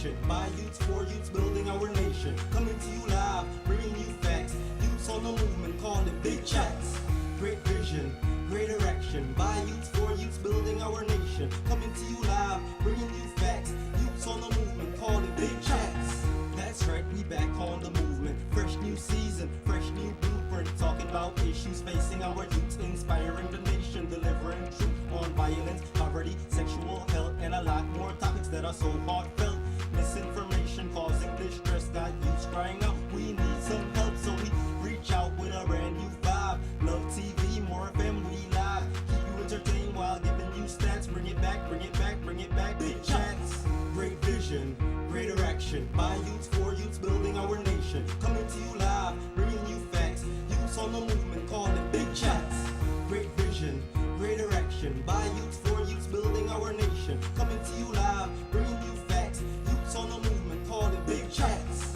direction. By youths, for youths, building our nation. Coming to you live, bringing you facts. Youths on the movement, call it Big Chatz. Great vision, great direction. By youths, for youths, building our nation. Coming to you live, bringing you facts. Youths on the movement, call it Big Chatz. That's right, we back on the movement. Fresh new season, fresh new blueprint. Talking about issues facing our youths, inspiring the nation, delivering truth on violence, poverty, sexual health, and a lot more topics that are so heartfelt. Misinformation causing distress, got youths crying out, we need some help, so we reach out with a brand new vibe. Love TV, more FM, we live. Keep you entertained while giving you stats. Bring it back, bring it back, bring it back. Big Chatz. Great vision, great direction. By youths, for youths, building our nation. Coming to you live, bringing you facts. Youths on the movement, call it Big Chatz. Great vision, great direction. By youths, for youths, building our nation. Coming to you live, bringing you facts. Youths on the movement, call it Big Chatz.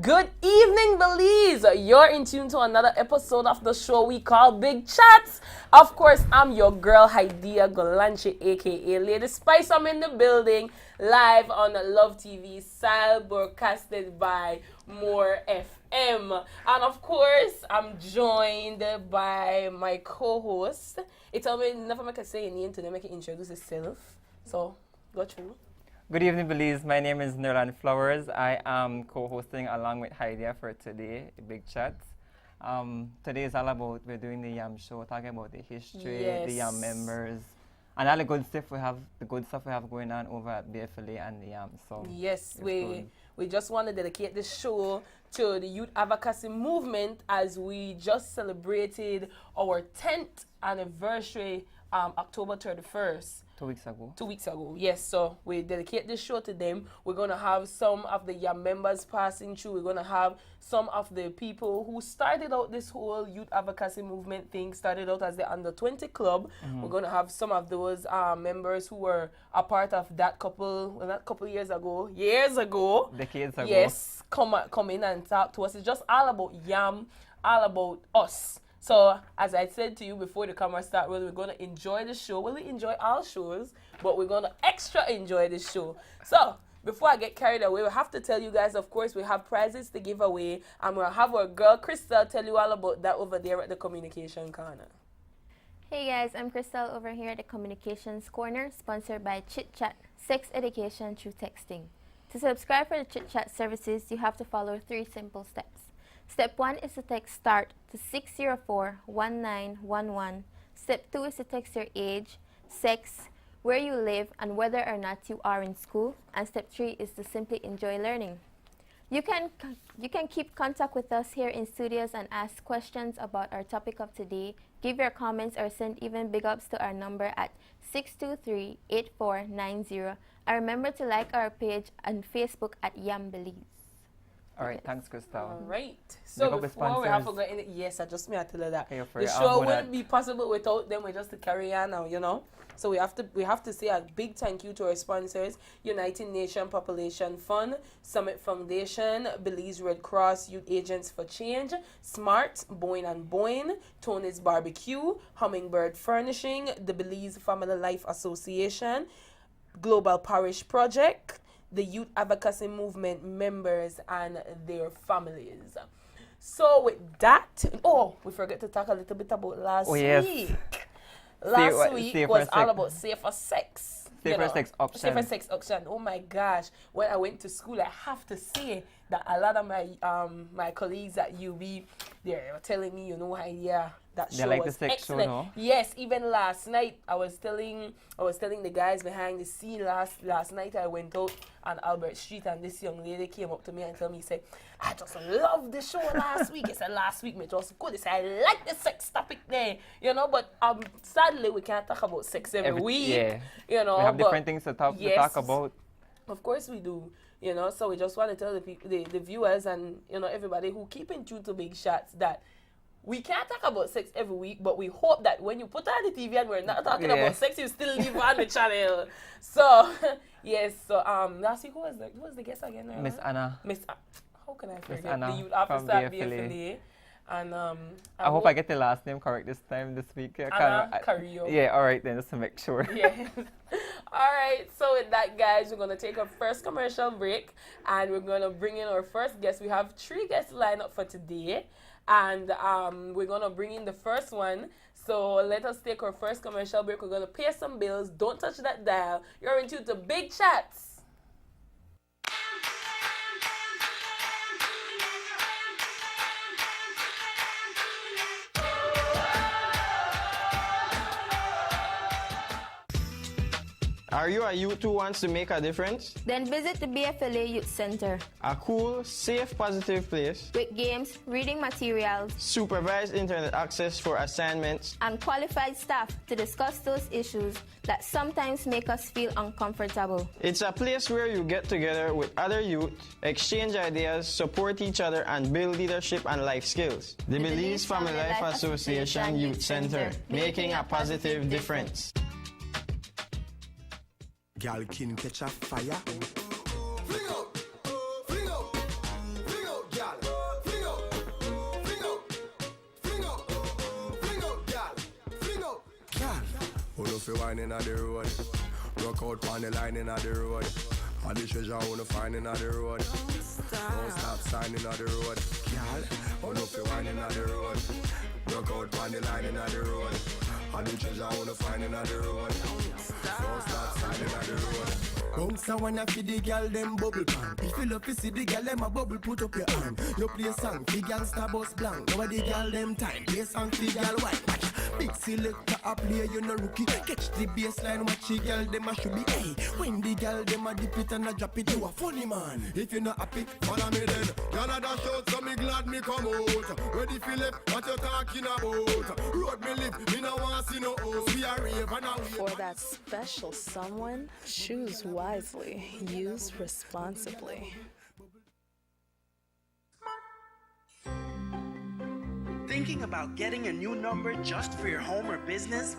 Good evening, Belize. You're in tune to another episode of the show we call Big Chatz. Of course, I'm your girl, Haidia Golanche, aka Lady Spice. I'm in the building, live on Love TV, style broadcasted by More FM. And of course, I'm joined by my co-host. It's always never make a say your name to them, make it introduce itself. So, go through. Good evening, Belize. My name is Nerlan Flowers. I am co-hosting along with Haidia for today, Big Chatz. Today is all about, we're doing the YAM show, talking about the history, the YAM members, and all the good stuff we have going on over at BFLA and the YAM. So yes, we just want to dedicate this show to the youth advocacy movement as we just celebrated our 10th anniversary, October 31st. 2 weeks ago. 2 weeks ago, yes. So we dedicate this show to them. We're going to have some of the YAM members passing through. We're going to have some of the people who started out this whole youth advocacy movement thing, started out as the Under 20 club. We're going to have some of those members who were a part of that years ago. Decades ago. Yes, come in and talk to us. It's just all about YAM, all about us. So, as I said to you before the camera started, we're going to enjoy the show. Well, we enjoy all shows, but we're going to extra enjoy this show. So, before I get carried away, we have to tell you guys, of course, we have prizes to give away. And we'll have our girl, Crystal, tell you all about that over there at the Communication Corner. Hey guys, I'm Crystal over here at the Communications Corner, sponsored by Chit Chat, sex education through texting. To subscribe for the Chit Chat services, you have to follow 3 simple steps. Step 1 is to text START to 604-1911. Step 2 is to text your age, sex, where you live, and whether or not you are in school. And step 3 is to simply enjoy learning. You can keep contact with us here in studios and ask questions about our topic of today, give your comments, or send even big ups to our number at 623-8490. And remember to like our page on Facebook at YAM Belize. All right, thanks, Crystal. All right. So before we have forgotten it, yes, I just may tell you that the show wouldn't be possible without them. We're just to carry on now, you know. So we have to say a big thank you to our sponsors: United Nations Population Fund, Summit Foundation, Belize Red Cross, Youth Agents for Change, Smart, Boyne and Boyne, Tony's Barbecue, Hummingbird Furnishing, the Belize Family Life Association, Global Parish Project, the Youth Advocacy Movement members and their families. So with that, we forgot to talk a little bit about last week. Last week was all about safer sex. Safer sex option. Safer sex option. Oh my gosh. When I went to school, I have to say that a lot of my colleagues at UB, they were telling me, that show was excellent. No? Yes, even last night I was telling the guys behind the scene last night I went out on Albert Street and this young lady came up to me and told me, said, I just loved the show last week. I said last week it was good. I said I like the sex topic there. But sadly we can't talk about sex every week. Yeah. We have different things to talk about. Of course we do. So we just want to tell the viewers and everybody who keep in tune to Big Chatz that we can't talk about sex every week, but we hope that when you put on the TV and we're not talking about sex, you still leave on the channel. So, yes. So, last week, who was the guest again? Miss Anna. How can I forget? Anna the youth officer at BFLA. And I hope I get the last name correct this week. Carrillo. Yeah, all right then, just to make sure. Yeah. All right, so with that, guys, we're going to take our first commercial break, and we're going to bring in our first guest. We have 3 guests lined up for today, and we're going to bring in the first one. So let us take our first commercial break. We're going to pay some bills. Don't touch that dial. You're in tune to Big Chatz. Are you a youth who wants to make a difference? Then visit the BFLA Youth Center. A cool, safe, positive place with games, reading materials, supervised internet access for assignments, and qualified staff to discuss those issues that sometimes make us feel uncomfortable. It's a place where you get together with other youth, exchange ideas, support each other, and build leadership and life skills. The Belize Family Life Association Youth Center, making a positive difference. Gal can catch a fire. Fling out, fling out, fling out, gal. Fling out, fling out, fling out, fling out, gal. Fling out, gal. Who know fi wine inna the road? Rock out on the line inna the road. All the treasure wanna find inna the road. Don't stop sign inna the road, gal. Who know fi wine inna the road? Rock out on the line inna the road. All the treasure wanna find inna the road. Don't stop signing on the road. Bounce a wanna feed the girl them bubble pan. If you love to see the girl them a bubble, put up your hand. You play a song, the girl star bus blank. Now the girl them time, play a song, the girl white. Big selector a play, you no rookie. Catch the baseline, watch the girl them a should be. Hey, when the girl them a dip it and a drop it, you a funny man. If you not happy, follow me then. Girl a dash out, so me glad me come out. Ready for left, what you talking about? Road me live, me no want see no house. We are rave and a wave. For that special someone, choose wisely, use responsibly. Thinking about getting a new number just for your home or business?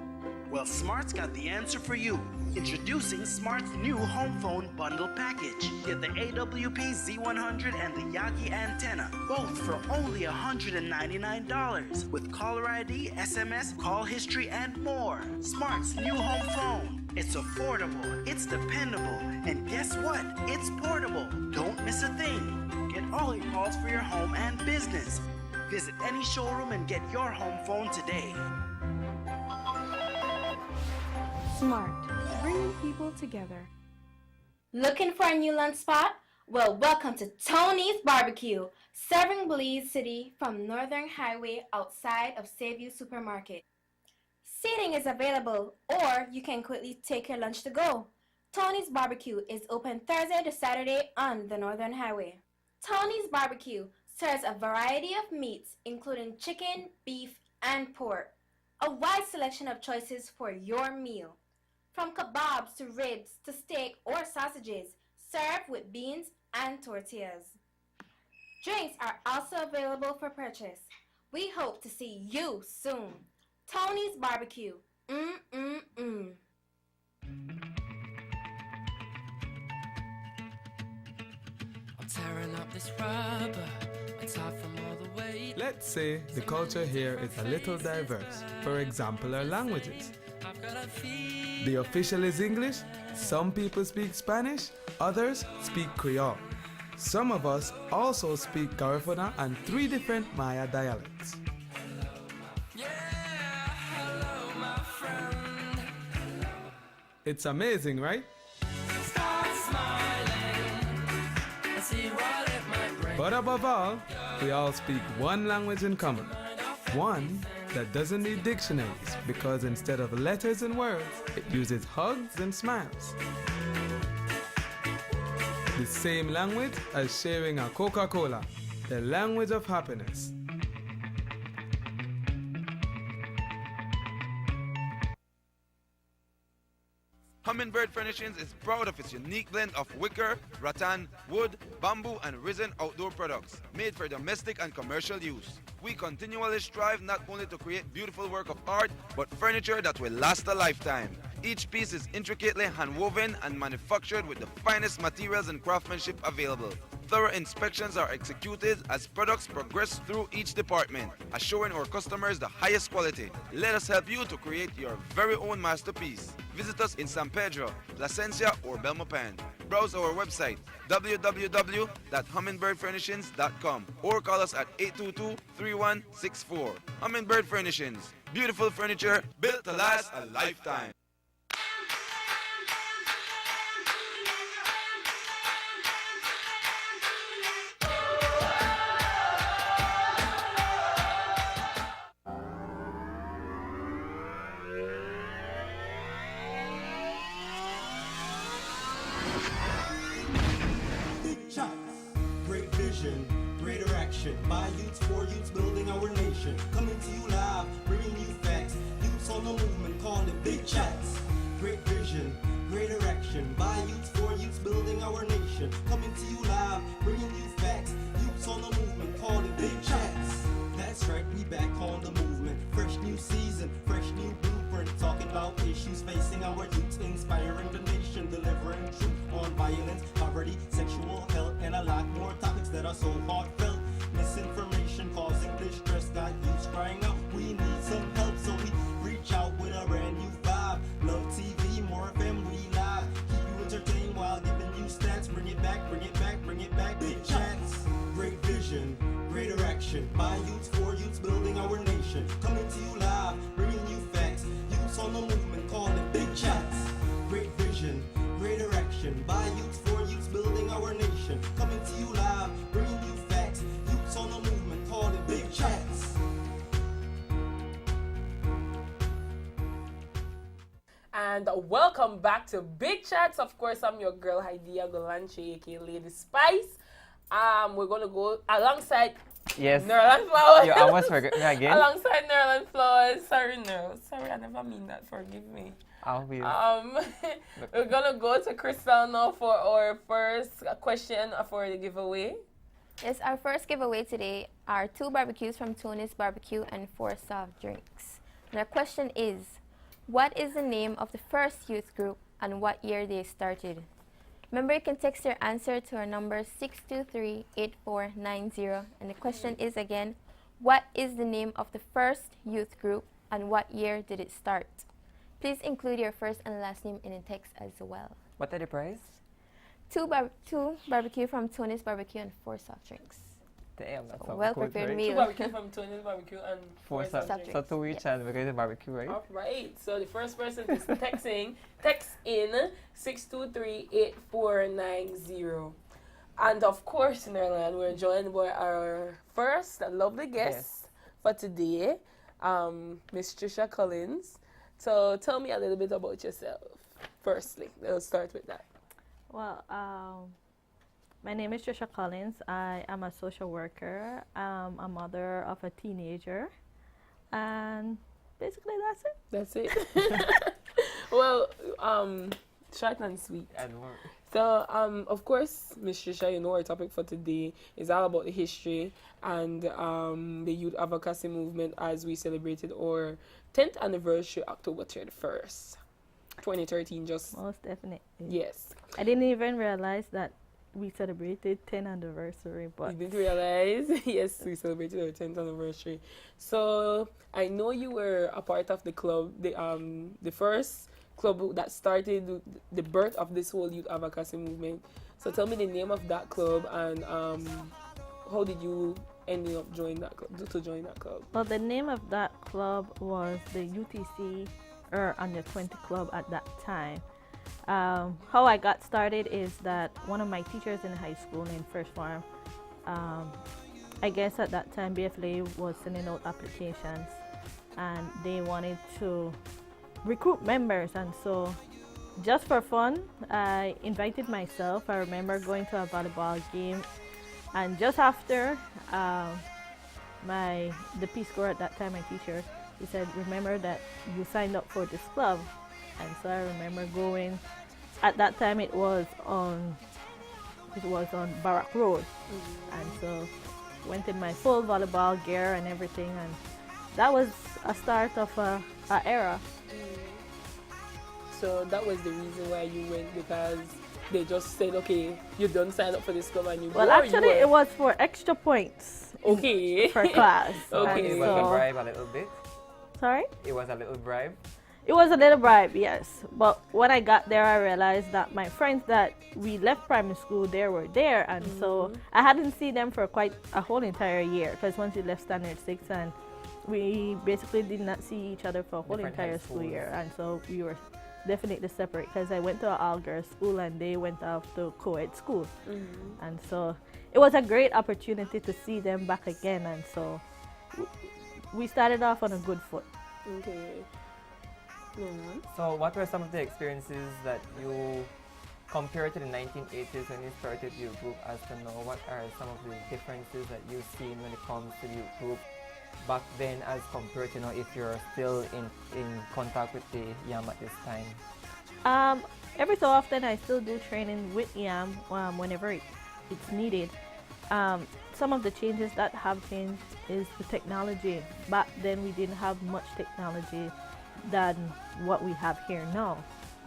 Well, Smart's got the answer for you. Introducing Smart's new home phone bundle package. Get the AWP Z100 and the Yagi antenna, both for only $199 with caller ID, SMS, call history, and more. Smart's new home phone. It's affordable, it's dependable, and guess what? It's portable. Don't miss a thing. Get all your calls for your home and business. Visit any showroom and get your home phone today. Smart, bringing people together. Looking for a new lunch spot? Well, welcome to Tony's Barbecue, serving Belize City from Northern Highway outside of Sayview Supermarket. Seating is available, or you can quickly take your lunch to go. Tony's Barbecue is open Thursday to Saturday on the Northern Highway. Tony's Barbecue serves a variety of meats, including chicken, beef, and pork. A wide selection of choices for your meal. From kebabs to ribs to steak or sausages, served with beans and tortillas. Drinks are also available for purchase. We hope to see you soon. Tony's Barbecue. I'm tearing up this rubber. It's hot from all the way. Let's say the culture here is a little diverse. For example, our languages. The official is English, some people speak Spanish, others speak Creole. Some of us also speak Garifuna and 3 different Maya dialects. It's amazing, right? But above all, we all speak one language in common. One that doesn't need dictionaries, because instead of letters and words, it uses hugs and smiles. The same language as sharing a Coca-Cola, the language of happiness. Hummingbird Furnishings is proud of its unique blend of wicker, rattan, wood, bamboo, and resin outdoor products made for domestic and commercial use. We continually strive not only to create beautiful work of art, but furniture that will last a lifetime. Each piece is intricately hand-woven and manufactured with the finest materials and craftsmanship available. Thorough inspections are executed as products progress through each department, assuring our customers the highest quality. Let us help you to create your very own masterpiece. Visit us in San Pedro, Placencia, or Belmopan. Browse our website www.hummingbirdfurnishings.com or call us at 822-3164. Hummingbird Furnishings, beautiful furniture built to last a lifetime. Big Chatz, great vision, greater action. By youths, for youths, building our nation. Coming to you live, bringing you facts. Youths on the movement, call it Big Chatz. Great vision, greater action. By youths, for youths, building our nation. Coming to you live, bringing you facts. Youths on the movement, call it Big Chatz. That's right, we back on the movement. Fresh new season, fresh new blueprint. Talking about issues facing our youths, inspiring the nation, delivering truth on violence, poverty, sexual health, and a lot more topics that are so heartfelt. Misinformation causing distress, got youths crying out, we need some help, so we reach out with a brand new vibe. Love TV, more FM, we live. Keep you entertained while giving you stats. Bring it back, bring it back, bring it back. Big Chatz, great vision, greater action. By youths, for youths, building our nation. Coming to you live, bringing you facts. Youths on the movement, call it Big Chatz. Great vision, greater action. By youths, for youths, building our nation. Coming to you live, bringing you facts. Youths on the movement, call it Big Chatz. And welcome back to Big Chatz. Of course, I'm your girl, Haidia Golanche, aka Lady Spice. We're going to go alongside Nerland Flowers. You almost forgot me again. Alongside Nerland Flowers. Sorry, Nerl. Sorry, I never mean that. Forgive me. We're going to go to Crystal now for our first question for the giveaway. Yes, our first giveaway today are 2 barbecues from Tony's Barbecue and 4 soft drinks. And our question is, what is the name of the first youth group and what year they started? Remember, you can text your answer to our number 623-8490. And the question is again, what is the name of the first youth group and what year did it start? Please include your first and last name in the text as well. What are the price? 2 barbecue from Tony's Barbecue and 4 soft drinks. Damn, that's a well-prepared meal. 2 barbecue from Tony's Barbecue and 4 soft drinks. So 2 each and we're going to barbecue, right? All right. So the first person is texting. Text in 623-8490. And of course, Nerland, we're joined by our first lovely guest for today, Miss Trisha Collins. So tell me a little bit about yourself. Firstly, let's start with that. Well, my name is Trisha Collins. I am a social worker. I'm a mother of a teenager. And basically that's it. That's it. Well, short and sweet. And more. So, of course, Ms. Trisha, you know our topic for today is all about the history and the youth advocacy movement as we celebrated our 10th anniversary, October 31st, 2013. Most definitely. Yes. I didn't even realize that we celebrated 10th anniversary, but... You didn't realize? Yes, we celebrated our 10th anniversary. So, I know you were a part of the club, the first club that started the birth of this whole youth advocacy movement. So, tell me the name of that club and how did you end up join that club? Well, the name of that club was the UTC Under 20 Club at that time. How I got started is that one of my teachers in high school named First Farm, I guess at that time BFLA was sending out applications and they wanted to recruit members, and so just for fun I invited myself. I remember going to a volleyball game, and just after the Peace Corps at that time, my teacher, he said, remember that you signed up for this club. And so I remember going. At that time, it was on Barak Road, and so went in my full volleyball gear and everything, and that was a start of a era. So that was the reason why you went, because they just said, okay, you don't sign up for this club and you Well, go? actually, it was for extra points. Okay. For class. Okay. It was a bribe a little bit. Sorry? It was a little bribe. It was a little bribe, yes. But when I got there, I realized that my friends that we left primary school, they were there. And so I hadn't seen them for quite a whole entire year. Because once we left standard 6, and we basically did not see each other for a whole entire school year. And so we were definitely separate, because I went to an all-girls school and they went off to co-ed school. And so it was a great opportunity to see them back again. And so we started off on a good foot. Okay. So what were some of the experiences that you compared to the 1980s when you started your group as to now? What are some of the differences that you've seen when it comes to your group back then as compared to now, if you're still in contact with the YAM at this time? Every so often I still do training with YAM whenever it's needed. Some of the changes that have changed is the technology. Back then we didn't have much technology than what we have here now.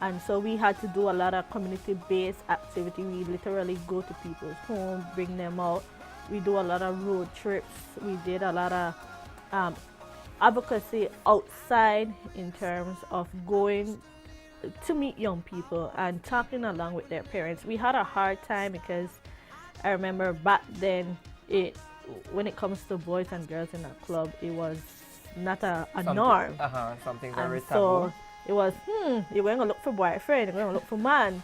And so we had to do a lot of community-based activity. We literally go to people's homes, bring them out. We do a lot of road trips. We did a lot of advocacy outside in terms of going to meet young people and talking along with their parents. We had a hard time because I remember back then, when it comes to boys and girls in a club, it was not a norm. Something very taboo. So it was, you're going to look for boyfriend, you're going to look for man.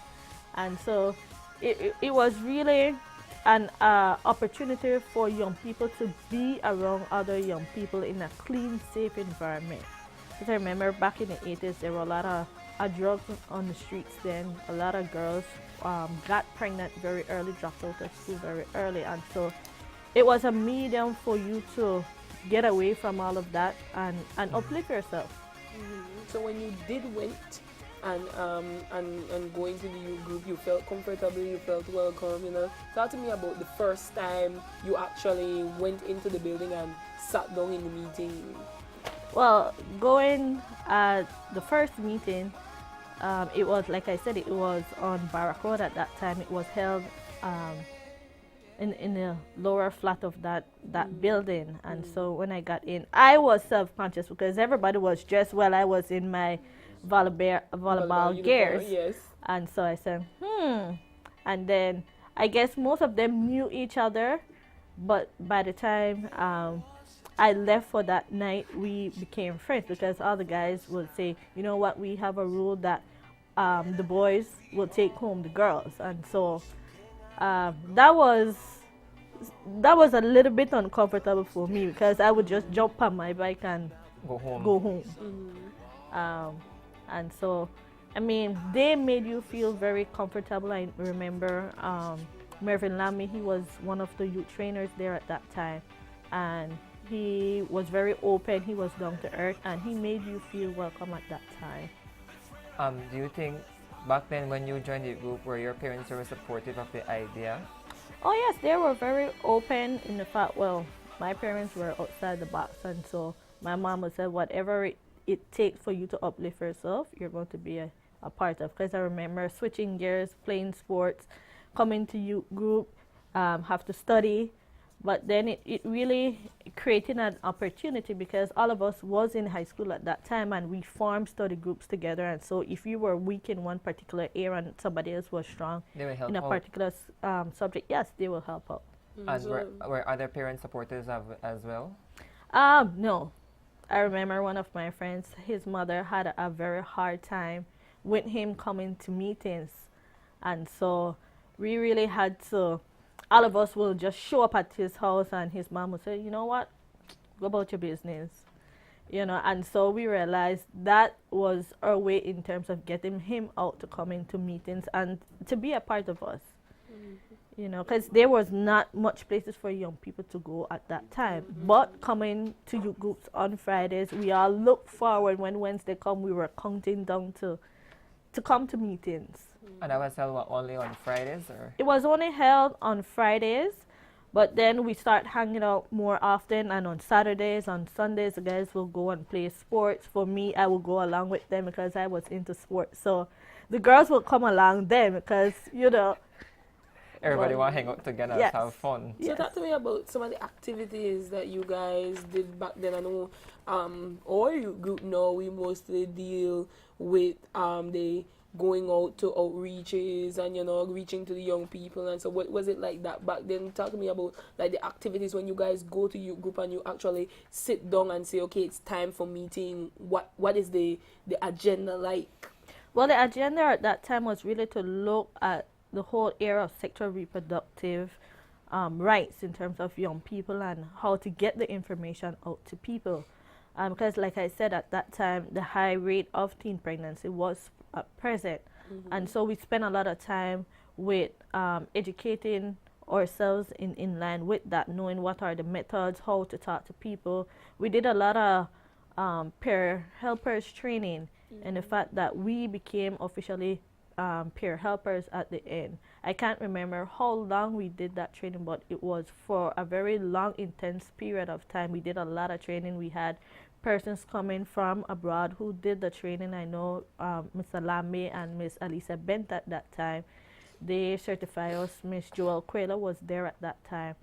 And so it was really an opportunity for young people to be around other young people in a clean, safe environment. Because I remember back in the 80s, there were a lot of drugs on the streets then. A lot of girls got pregnant very early, dropped out of school very early. And so it was a medium for you to get away from all of that and uplift yourself. So when you did went and go into the youth group, you felt comfortable, you felt welcome, you know. Talk to me about the first time you actually went into the building and sat down in the meeting. Well, going at the first meeting, it was, like I said, it was on Barrack Road at that time. It was held in the lower flat of that building. And so when I got in, I was self-conscious because everybody was dressed well. I was in my volleyball gears. Yes. And so I said, And then I guess most of them knew each other, but by the time I left for that night, we became friends because all the guys would say, you know what, we have a rule that the boys will take home the girls. And so that was a little bit uncomfortable for me because I would just jump on my bike and go home. And so, I mean, they made you feel very comfortable. I remember Mervyn Lamy, he was one of the youth trainers there at that time, and he was very open, he was down to earth, and he made you feel welcome at that time. Do you think back then when you joined the group, were your parents very supportive of the idea? Oh yes, they were very open in the fact, well, my parents were outside the box, and so my mom would say whatever it takes for you to uplift yourself, you're going to be a part of. Because I remember switching gears, playing sports, coming to youth group, have to study, but then it really created an opportunity because all of us was in high school at that time and we formed study groups together. And so if you were weak in one particular area and somebody else was strong in a particular subject, yes, they will help out. And were other parents supporters as well? No. I remember one of my friends, his mother had a very hard time with him coming to meetings. And so we really had to, all of us will just show up at his house and his mom would say, you know what, go about your business. You know, and so we realized that was our way in terms of getting him out to come into meetings and to be a part of us. You know, because there was not much places for young people to go at that time. But coming to youth groups on Fridays, we all look forward when Wednesday come, we were counting down to come to meetings. And that was held only on Fridays? Or? It was only held on Fridays, but then we start hanging out more often, and on Saturdays, on Sundays, the guys will go and play sports. For me, I will go along with them because I was into sports. So the girls will come along then because, you know, everybody want to hang out together and have fun. So talk to me about some of the activities that you guys did back then. I know our group now, we mostly deal with the going out to outreaches and, you know, reaching to the young people. And so what was it like that back then? Talk to me about like the activities when you guys go to your group and you actually sit down and say, okay, it's time for meeting. What is the agenda like? Well, the agenda at that time was really to look at the whole area of sexual reproductive rights in terms of young people and how to get the information out to people. Because like I said, at that time, the high rate of teen pregnancy was present. And so we spent a lot of time with educating ourselves in line with that, knowing what are the methods, how to talk to people. We did a lot of peer helpers training, and the fact that we became officially peer helpers at the end. I can't remember how long we did that training, but it was for a very long, intense period of time. We did a lot of training. We had persons coming from abroad who did the training. I know Mr. Lambe and Miss Alisa Bent at that time. They certified us. Miss Joel Quayler was there at that time.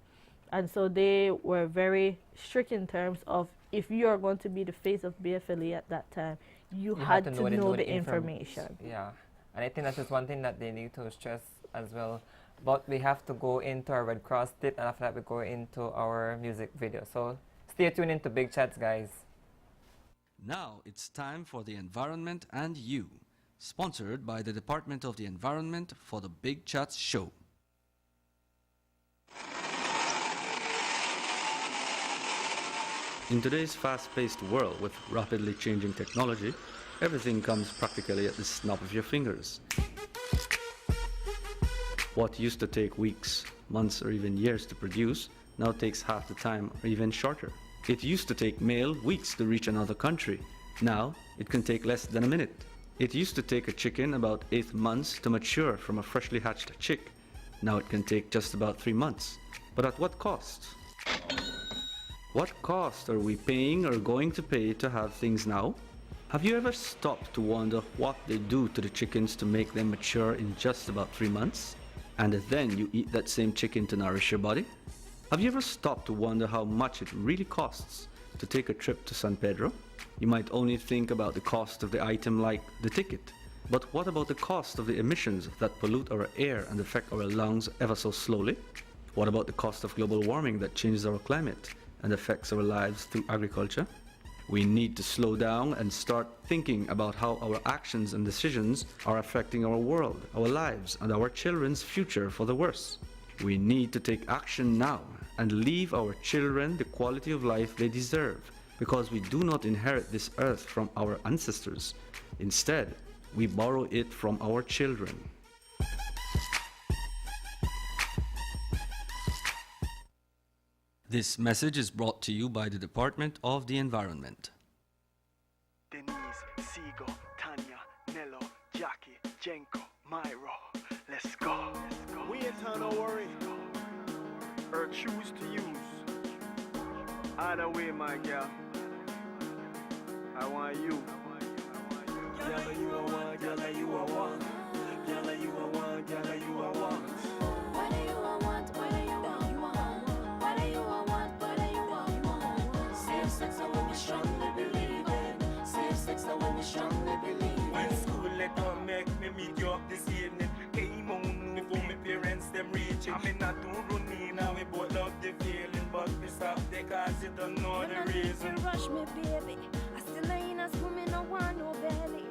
And so they were very strict in terms of if you are going to be the face of BFLE at that time, you had to know the information. Yeah. And I think that's just one thing that they need to stress as well. But we have to go into our Red Cross tip, and after that we go into our music video. So stay tuned into Big Chats, guys. Now it's time for the Environment and You, sponsored by the Department of the Environment for the Big Chats show. In today's fast-paced world with rapidly changing technology, everything comes practically at the snap of your fingers. What used to take weeks, months, or even years to produce now takes half the time or even shorter. It used to take mail weeks to reach another country. Now, it can take less than a minute. It used to take a chicken about 8 months to mature from a freshly hatched chick. Now it can take just about 3 months. But at what cost? What cost are we paying or going to pay to have things now? Have you ever stopped to wonder what they do to the chickens to make them mature in just about 3 months? And then you eat that same chicken to nourish your body? Have you ever stopped to wonder how much it really costs to take a trip to San Pedro? You might only think about the cost of the item like the ticket. But what about the cost of the emissions that pollute our air and affect our lungs ever so slowly? What about the cost of global warming that changes our climate and affects our lives through agriculture? We need to slow down and start thinking about how our actions and decisions are affecting our world, our lives, and our children's future for the worse. We need to take action now and leave our children the quality of life they deserve, because we do not inherit this earth from our ancestors. Instead, we borrow it from our children. This message is brought to you by the Department of the Environment. Denise, Sigo, Tanya, Nello, Jackie, Jenko, Myro. Let's go. We ain't time to worry or choose to use. Either way, my girl, I want you. Girl, you are one, girl, you are one. Girl, you are one, girl, you are one. What do you want? What do you want? What do you want? What do you want? Safe sex, I will be strongly believe in. Safe sex, I will be strongly believe in. When school let them make me meet you up this evening. Came on before my parents them reaching. I mean not to run in, now we both love the feeling, but we stop there cause you don't know the reason. You rush me, baby. I still ain't a swimming, no want no belly.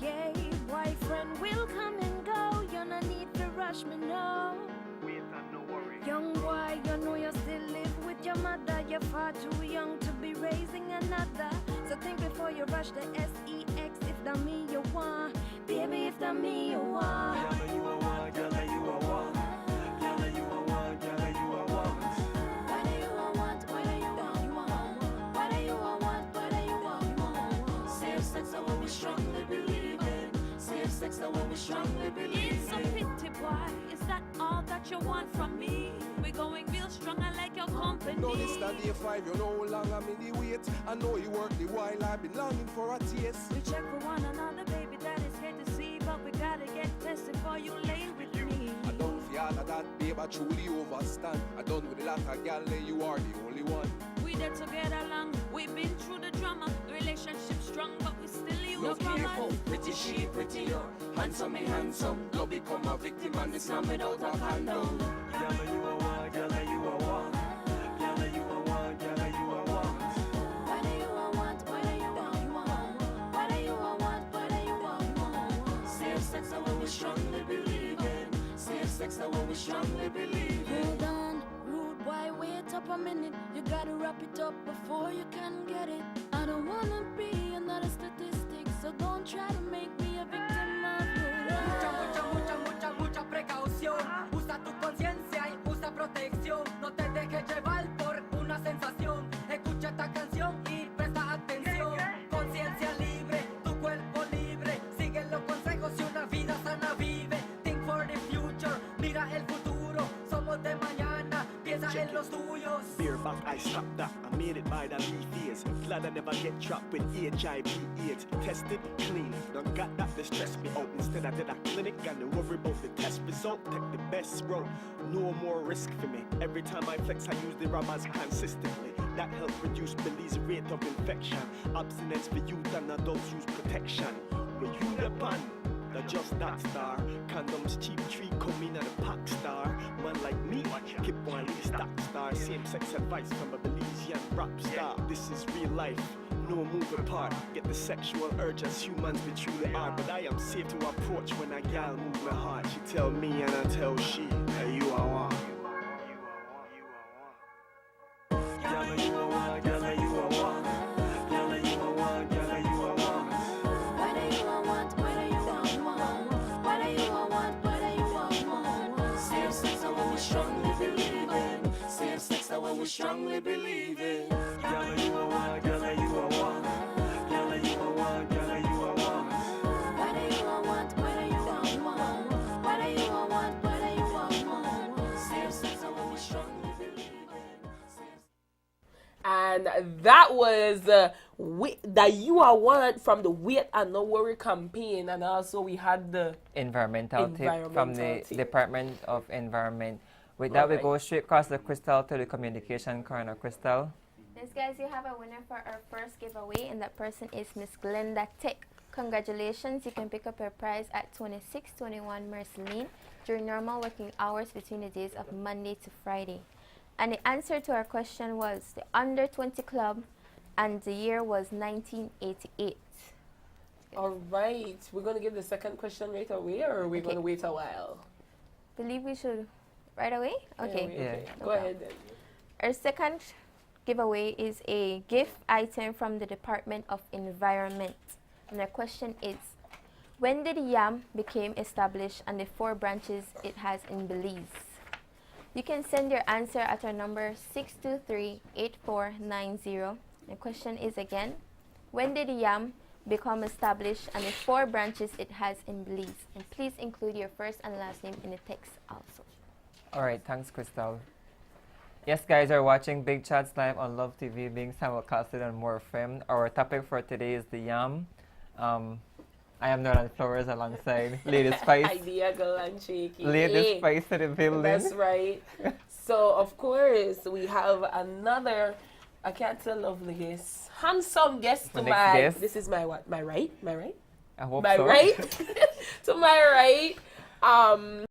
Yeah, boyfriend will come and go. You no need to rush me, no. Wait and no worry. Young boy, you know you still live with your mother. You're far too young to be raising another. So think before you rush the sex. If that me you want, baby, if that me you want. Girl, you are one, girl, you are one. Girl, you are one, girl, you are one. What do you want? What do you want? What do you want? What do you want? Safe sex, I will be strongly believe in. Safe sex, I will be strongly believe in. It's a pity, boy. Is that all that you want from me? We're going real strong, I like your company. No, this that day 5, you know how long I'm in the wait. I know you work the while, I've been longing for a taste. We check for one another, baby, that is here to see. But but we gotta get tested before you lay with me. I done for all of that, babe, I truly overstand. I done with a lot of gal, you are the only one. We there together long, we've been through the drama. The relationship strong, but we still use Look careful, pretty she, pretty you. Handsome me handsome, no become a victim and it's not without a condom. Girl, you a one, girl, you a one. Girl, you a one, girl, you a one. Whether you a want, whether you a want. Whether you a want, whether you a want. Safe sex is what we strongly believe in. Safe sex is what we strongly believe in. Hold on, rude boy, wait up a minute. You gotta wrap it up before you can get it. I don't wanna be another statistic, so don't try to make me a victim of your love. Mucha precaución. Usa tu conciencia y usa protección. No te dejes llevar por una sensación. Escucha esta canción y presta atención. Conciencia libre, tu cuerpo libre. Sigue los consejos y una vida sana vive. Think for the future, mira el futuro. Somos de mañana, piensa en los tuyos. Bareback, I stopped that. I made it by the leaf years. Glad I never get trapped with HIV AIDS. Tested, clean, don't got that to stress me out. Instead I did a clinic and worry about the test result. Take the best road, no more risk for me. Every time I flex, I use the rubbers consistently. That help reduce Belize rate of infection. Abstinence for youth and adults use protection. When you the pan, the just that star. Condoms cheap treat coming at a pack star. Man like me, keep one lead stock star. Same sex advice from a Belizean rap star. This is real life, no move apart. Get the sexual urge as humans we truly are. But I am safe to approach when a gal move my heart. She tell me and I tell she, hey, you are one. Girl, you are one, girl, you are one. Girl, you are one, girl, you are one. Whether you a want, whether you a want. Whether you a want, whether you a want. Safe sex is what we strongly believe in. Safe sex is what we strongly believe in. Girl, you are one, girl, you are one. Girl, you are one, girl, you are one. Whether you a want, whether you a want. Whether you a want, whether you a want. Safe sex is what we strongly believe in. And that was that you are one from the Wait and No Worry campaign, and also we had the environmental tip from the tip. Department of Environment. With that, we go straight across the Crystal to the communication corner. Crystal. Yes, guys, you have a winner for our first giveaway, and that person is Miss Glenda Tick. Congratulations, you can pick up your prize at 2621 Mercy Lane during normal working hours between the days of Monday to Friday. And the answer to our question was the Under 20 Club, and the year was 1988. All right, we're going to give the second question right away, or are we going to wait a while? Believe we should right away? Okay. Yeah. Go ahead then. Our second giveaway is a gift item from the Department of Environment. And the question is, when did YAM became established and the 4 branches it has in Belize? You can send your answer at our number 623-8490. The question is again, when did YAM become established and the 4 branches it has in Belize? And please include your first and last name in the text also. All right, thanks, Crystal. Yes, guys, you're watching Big Chats live on Love TV, being simulcasted on More FM. Our topic for today is the yam. I am Nolan Flowers alongside Lady Spice. Idea girl and shaky. Lady Spice to the building. That's right. So, of course, we have another, I can't tell lovely guest, handsome guest to my, guest. This is my what? My right? My right? I hope my so. right? To my right.